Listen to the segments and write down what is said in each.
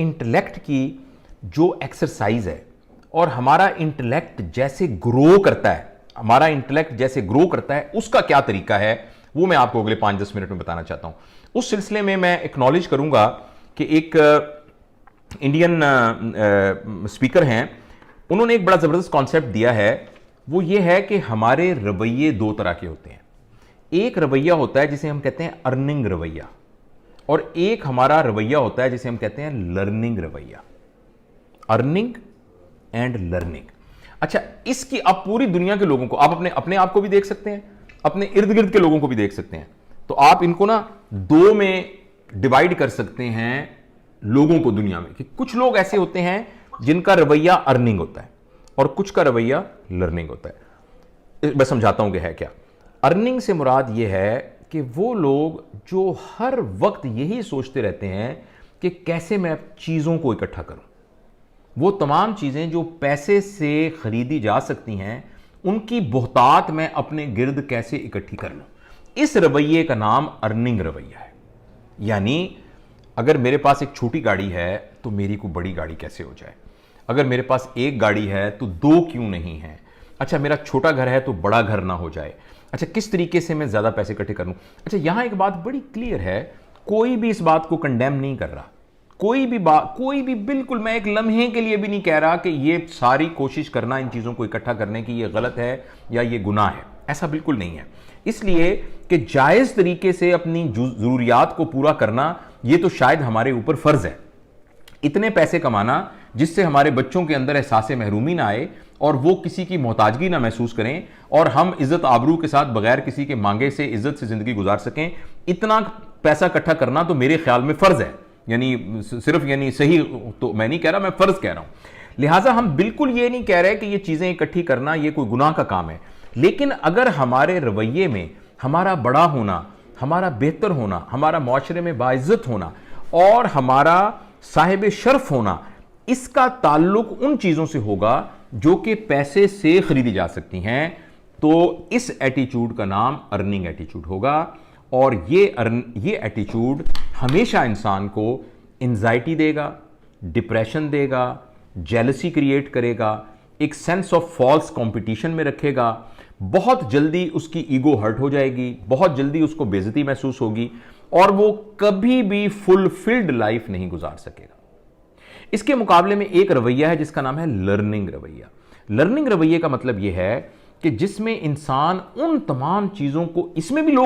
Intellect की जो exercise है और हमारा इंटेलेक्ट जैसे ग्रो करता है, हमारा इंटेलेक्ट जैसे ग्रो करता है, उसका क्या तरीका है वो मैं आपको अगले 5-10 मिनट में बताना चाहता हूं। उस सिलसिले में मैं एक्नॉलेज करूंगा कि एक इंडियन स्पीकर हैं, उन्होंने एक बड़ा जबरदस्त कॉन्सेप्ट दिया है। वो ये है कि हमारे रवैये दो तरह के होते हैं। एक रवैया होता है जिसे हम कहते हैं अर्निंग रवैया, और एक हमारा रवैया होता है जिसे हम कहते हैं लर्निंग रवैया। Earning and learning. अच्छा, इसकी आप पूरी दुनिया के लोगों को, आप अपने आप को भी देख सकते हैं, अपने इर्द गिर्द के लोगों को भी देख सकते हैं। तो आप इनको ना दो में डिवाइड कर सकते हैं लोगों को दुनिया में, कि कुछ लोग ऐसे होते हैं जिनका रवैया अर्निंग होता है और कुछ का रवैया लर्निंग होता है। मैं समझाता हूं कि है क्या। अर्निंग से मुराद यह है कि वो लोग जो हर वक्त यही सोचते रहते हैं कि कैसे मैं चीजों को इकट्ठा करूं, वो तमाम चीजें जो पैसे से खरीदी जा सकती हैं उनकी बहुतात मैं अपने गिर्द कैसे इकट्ठी कर लूं, इस रवैये का नाम अर्निंग रवैया है। यानी अगर मेरे पास एक छोटी गाड़ी है तो मेरी को बड़ी गाड़ी कैसे हो जाए, अगर मेरे पास एक गाड़ी है तो दो क्यों नहीं है, अच्छा मेरा छोटा घर है तो बड़ा घर ना हो जाए, अच्छा किस तरीके से मैं ज्यादा पैसे इकट्ठे कर लूं। अच्छा, यहां एक बात बड़ी क्लियर है, कोई भी इस बात को कंडेम नहीं कर रहा, कोई भी बिल्कुल, मैं एक लम्हे के लिए भी नहीं कह रहा कि ये सारी कोशिश करना इन चीजों को इकट्ठा करने की ये गलत है या ये गुनाह है, ऐसा बिल्कुल नहीं है। इसलिए कि जायज तरीके से अपनी जरूरियात को पूरा करना ये तो शायद हमारे ऊपर फर्ज है। इतने पैसे कमाना जिससे हमारे बच्चों के अंदर एहसास महरूमी ना आए और वो किसी की मोहताजगी ना महसूस करें और हम इज्जत आबरू के साथ बगैर किसी के मांगे से इज्जत से जिंदगी गुजार सकें, इतना पैसा इकट्ठा करना तो मेरे ख्याल में फर्ज है। यानी सिर्फ यानी सही तो मैं नहीं कह रहा, मैं फर्ज कह रहा हूं। लिहाजा हम बिल्कुल ये नहीं कह रहे कि ये चीजें इकट्ठी करना ये कोई गुनाह का काम है, लेकिन अगर हमारे रवैये में हमारा बड़ा होना, हमारा बेहतर होना, हमारा मुआशरे में बाइज्जत होना और हमारा साहिब शर्फ होना, इसका ताल्लुक उन चीजों से होगा जो कि पैसे से खरीदी जा सकती हैं, तो इस एटीट्यूड का नाम अर्निंग एटीट्यूड होगा। और ये एटीट्यूड हमेशा इंसान को एंजाइटी देगा, डिप्रेशन देगा, जेलसी क्रिएट करेगा, एक सेंस ऑफ फॉल्स कंपटीशन में रखेगा, बहुत जल्दी उसकी ईगो हर्ट हो जाएगी, बहुत जल्दी उसको बेइज्जती महसूस होगी और वो कभी भी फुलफिल्ड लाइफ नहीं गुजार सकेगा। इसके मुकाबले में एक रवैया है जिसका नाम है लर्निंग रवैया। लर्निंग रवैये का मतलब यह है कि जिसमें इंसान उन तमाम चीजों को, इसमें भी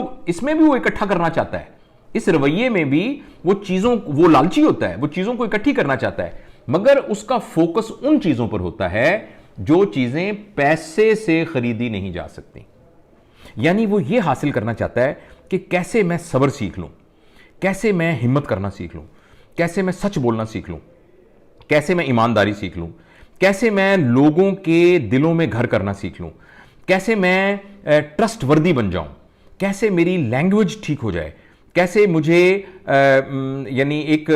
वो इकट्ठा करना चाहता है, इस रवैये में भी वो लालची होता है, वो चीजों को इकट्ठी करना चाहता है, मगर उसका फोकस उन चीजों पर होता है जो चीजें पैसे से खरीदी नहीं जा सकती। यानी वो ये हासिल करना चाहता है कि कैसे मैं सब्र सीख लूं, कैसे मैं हिम्मत करना सीख लूं, कैसे मैं सच बोलना सीख लूं, कैसे मैं ईमानदारी सीख लूं, कैसे मैं लोगों के दिलों में घर करना सीख लूं, कैसे मैं ट्रस्ट वर्दी बन जाऊं, कैसे मेरी लैंग्वेज ठीक हो जाए, कैसे मुझे यानी एक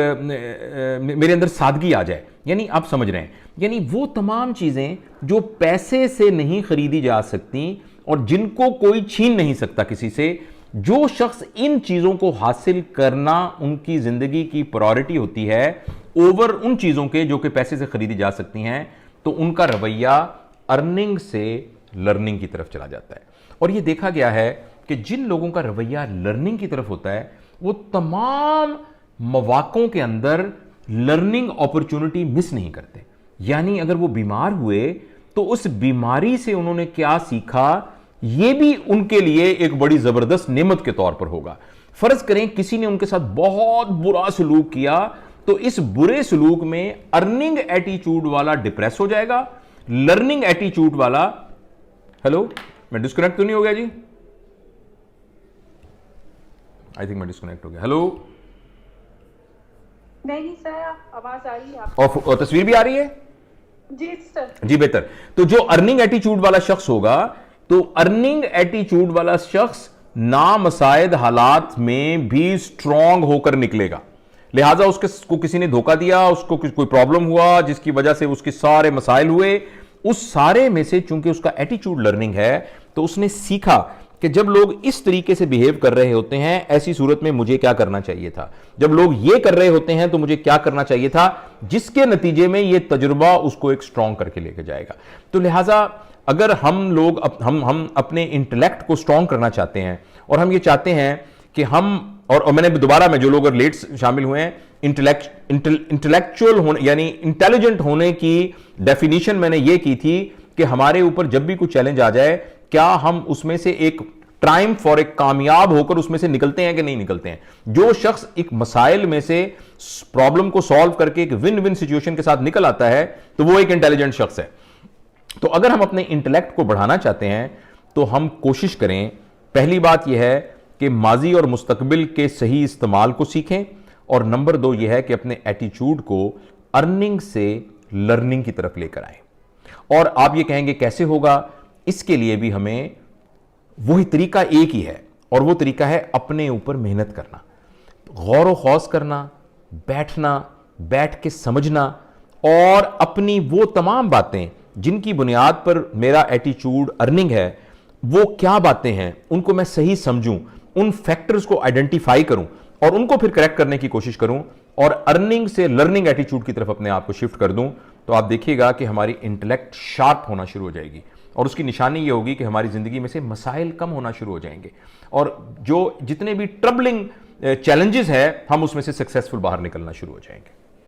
मेरे अंदर सादगी आ जाए। यानी आप समझ रहे हैं, यानी वो तमाम चीजें जो पैसे से नहीं खरीदी जा सकती और जिनको कोई छीन नहीं सकता किसी से, जो शख्स इन चीजों को हासिल करना उनकी जिंदगी की प्रायोरिटी होती है ओवर उन चीजों के जो कि पैसे से खरीदी जा सकती हैं, तो उनका रवैया अर्निंग से लर्निंग की तरफ चला जाता है। और यह देखा गया है कि जिन लोगों का रवैया लर्निंग की तरफ होता है वो तमाम मौकों के अंदर लर्निंग अपॉर्चुनिटी मिस नहीं करते। यानी अगर वो बीमार हुए तो उस बीमारी से उन्होंने क्या सीखा ये भी उनके लिए एक बड़ी जबरदस्त नेमत के तौर पर होगा। फर्ज करें किसी ने उनके साथ बहुत बुरा सलूक किया, तो इस बुरे सलूक में अर्निंग एटीट्यूड वाला डिप्रेस हो जाएगा, लर्निंग एटीट्यूड वाला, हेलो मैं डिस्कनेक्ट तो नहीं हो गया जी? आई थिंक मैं डिस्कनेक्ट हो गया। हेलो, नहीं सर, आवाज आ रही है और तस्वीर भी आ रही है? जी सर। जी बेहतर। तो जो अर्निंग एटीट्यूड वाला शख्स होगा, तो अर्निंग एटीट्यूड वाला शख्स नामसायद हालात में भी स्ट्रांग होकर निकलेगा। लिहाजा उसको किसी ने धोखा दिया, उसको कोई प्रॉब्लम हुआ जिसकी वजह से उसके सारे मसाइल हुए, उस सारे में से चूंकि उसका एटीट्यूड लर्निंग है तो उसने सीखा कि जब लोग इस तरीके से बिहेव कर रहे होते हैं, ऐसी सूरत में मुझे क्या करना चाहिए था, जब लोग ये कर रहे होते हैं तो मुझे क्या करना चाहिए था, जिसके नतीजे में ये तजुर्बा उसको एक स्ट्रांग करके लेके जाएगा। तो लिहाजा अगर हम लोग हम अपने इंटेलेक्ट को स्ट्रांग करना चाहते हैं और हम ये चाहते हैं कि हम, और मैंने दोबारा में जो लोग लेट शामिल हुए हैं, इंटेलेक्चुअल होने यानी इंटेलिजेंट होने की डेफिनेशन मैंने ये की थी कि हमारे ऊपर जब भी कुछ चैलेंज आ जाए, क्या हम उसमें से एक ट्रायम्फ और एक कामयाब होकर उसमें से निकलते हैं कि नहीं निकलते हैं। जो शख्स एक मसाइल में से प्रॉब्लम को सॉल्व करके एक विन विन सिचुएशन के साथ निकल आता है, तो वो एक इंटेलिजेंट शख्स है। तो अगर हम अपने इंटेलेक्ट को बढ़ाना चाहते हैं तो हम कोशिश करें, पहली बात यह है कि माजी और मुस्तकबिल के सही इस्तेमाल को सीखें, और नंबर 2 यह है कि अपने एटीट्यूड को अर्निंग से लर्निंग की तरफ लेकर आए। और आप ये कहेंगे कैसे होगा, इसके लिए भी हमें वही तरीका एक ही है, और वो तरीका है अपने ऊपर मेहनत करना, गौर व खौस करना, बैठना, बैठ के समझना, और अपनी वो तमाम बातें जिनकी बुनियाद पर मेरा एटीट्यूड अर्निंग है, वो क्या बातें हैं उनको मैं सही समझूं, उन फैक्टर्स को आइडेंटिफाई करूं और उनको फिर करेक्ट करने की कोशिश करूं, और अर्निंग से लर्निंग एटीट्यूड की तरफ अपने आप को शिफ्ट कर दूं। तो आप देखिएगा कि हमारी इंटेलेक्ट शार्प होना शुरू हो जाएगी, और उसकी निशानी ये होगी कि हमारी जिंदगी में से मसाइल कम होना शुरू हो जाएंगे, और जो जितने भी ट्रबलिंग चैलेंजेस है हम उसमें से सक्सेसफुल बाहर निकलना शुरू हो जाएंगे।